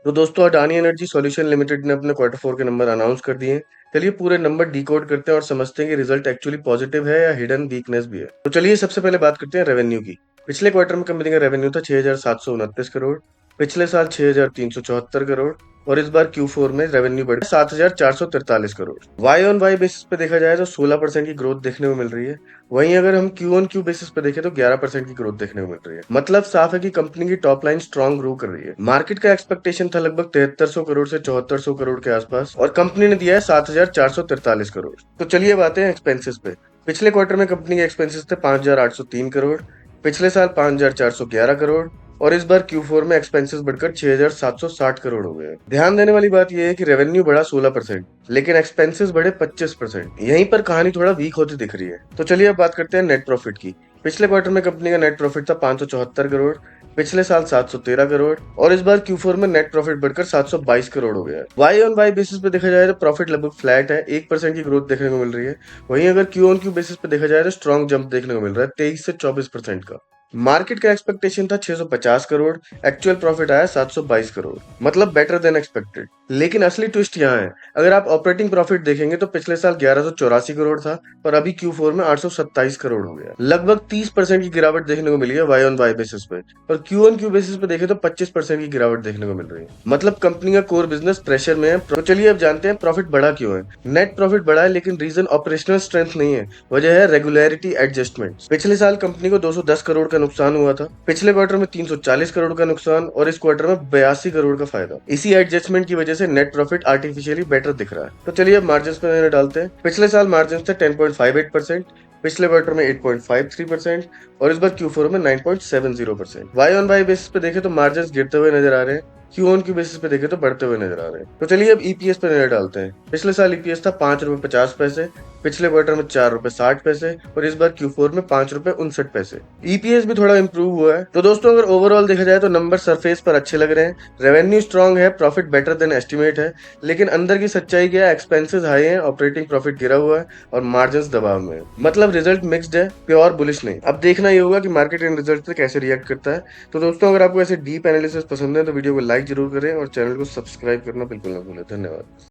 तो दोस्तों Adani energy solution limited ने अपने क्वार्टर फोर के नंबर अनाउंस कर दिए हैं। चलिए पूरे नंबर डिकोड करते हैं और समझते हैं कि रिजल्ट एक्चुअली पॉजिटिव है या हिडन वीकनेस भी है। तो चलिए सबसे पहले बात करते हैं रेवेन्यू की। पिछले क्वार्टर में कंपनी का रेवेन्यू था 6,729 करोड़। पिछले साल 6,374 करोड़। और इस बार Q4 में रेवेन्यू बढ़ 7,443 crore. Y on Y basis पे देखा जाए तो 16% की ग्रोथ देखने को मिल रही है। वहीं अगर हम क्यू ऑन क्यू बेसिस पे देखें तो 11% की ग्रोथ देखने को मिल रही है। मतलब साफ है कि कंपनी की टॉप लाइन स्ट्रॉन्ग ग्रो कर रही है। मार्केट का एक्सपेक्टेशन था लगभग 7300 करोड़ से 7400 करोड़ के आसपास और कंपनी ने दिया है 7,443 करोड़। तो चलिए अब आते हैं एक्सपेंसेस पे। पिछले क्वार्टर में कंपनी के एक्सपेंसेस थे 5,803 करोड़। पिछले साल 5,411 करोड़। और इस बार Q4 में एक्सपेंसेस बढ़कर 6,760 करोड़ हो गए। ध्यान देने वाली बात यह है कि रेवेन्यू बढ़ा 16%, लेकिन एक्सपेंसेस बढ़े 25%। यहीं पर कहानी थोड़ा वीक होती दिख रही है। तो चलिए अब बात करते हैं नेट प्रॉफिट की। पिछले क्वार्टर में कंपनी का नेट प्रॉफिट था 574 करोड़। पिछले साल 713 करोड़। और इस बार Q4 में नेट प्रॉफिट बढ़कर 722 करोड़ हो गया है। वाई ऑन वाई बेसिस पे देखा जाए तो प्रॉफिट लगभग फ्लैट है, 1% की ग्रोथ देखने को मिल रही है। वहीं अगर क्यू ऑन क्यू बेसिस पे देखा जाए तो स्ट्रॉन्ग जंप देखने को मिल रहा है, 23 से 24% का। मार्केट का एक्सपेक्टेशन था 650 करोड़। एक्चुअल प्रॉफिट आया 722 करोड़, मतलब बेटर देन एक्सपेक्टेड। लेकिन असली ट्विस्ट यहाँ है। अगर आप ऑपरेटिंग प्रॉफिट देखेंगे तो पिछले साल 1184 करोड़ था, पर अभी Q4 में 827 करोड़ हो गया। लगभग 30% की गिरावट देखने को मिली है वाई ऑन वाई बेसिस पे। और क्यू ऑन क्यू बेसिस पे देखें तो 25% की गिरावट देखने को मिल रही है। मतलब कंपनी का कोर बिजनेस प्रेशर में है। तो चलिए अब जानते हैं प्रॉफिट बढ़ा क्यों है। नेट प्रॉफिट बढ़ा है, लेकिन रीजन ऑपरेशनल स्ट्रेंथ नहीं है, वजह है रेगुलरिटी एडजस्टमेंट। पिछले साल कंपनी को 210 करोड़ का नुकसान हुआ था। पिछले क्वार्टर में 340 करोड़ का नुकसान और इस क्वार्टर में 82 करोड़ का फायदा। इसी एडजस्टमेंट की वजह से नेट प्रॉफिट आर्टिफिशियली बेटर दिख रहा है। तो चलिए अब मार्जिन पे नजर डालते हैं। पिछले साल मार्जिन थे 10.58%। पिछले क्वार्टर में 8.53% और इस बार Q4 में 9.70%। वाई ऑन वाई बेसिस पे देखें तो मार्जिन गिरते हुए नजर आ रहे हैं। क्यू ऑन क्यू बेसिस पे देखें तो बढ़ते हुए नजर आ रहे हैं। तो चलिए अब ईपीएस पे नजर डालते हैं। पिछले साल ईपीएस था 5 रुपए 50 पैसे। पिछले क्वार्टर में 4 रुपए 60 पैसे और इस बार Q4 में 5 रुपए 59 पैसे। ईपीएस भी थोड़ा इंप्रूव हुआ है। तो दोस्तों अगर ओवरऑल देखा जाए तो नंबर सरफेस पर अच्छे लग रहे हैं। रेवेन्यू स्ट्रांग है, प्रॉफिट बेटर देन एस्टिमेट है। लेकिन अंदर की सच्चाई क्या है, एक्सपेंसेस हाई है, ऑपरेटिंग प्रॉफिट गिरा हुआ है और मार्जिन दबाव में है। मतलब रिजल्ट मिक्स्ड है, प्योर बुलिश नहीं। अब देखना ये होगा कि मार्केट इन रिजल्ट से कैसे रिएक्ट करता है। तो दोस्तों अगर आपको ऐसे डीप एनालिसिस पसंद है तो वीडियो को लाइक जरूर करें और चैनल को सब्सक्राइब करना बिल्कुल ना भूलें। धन्यवाद।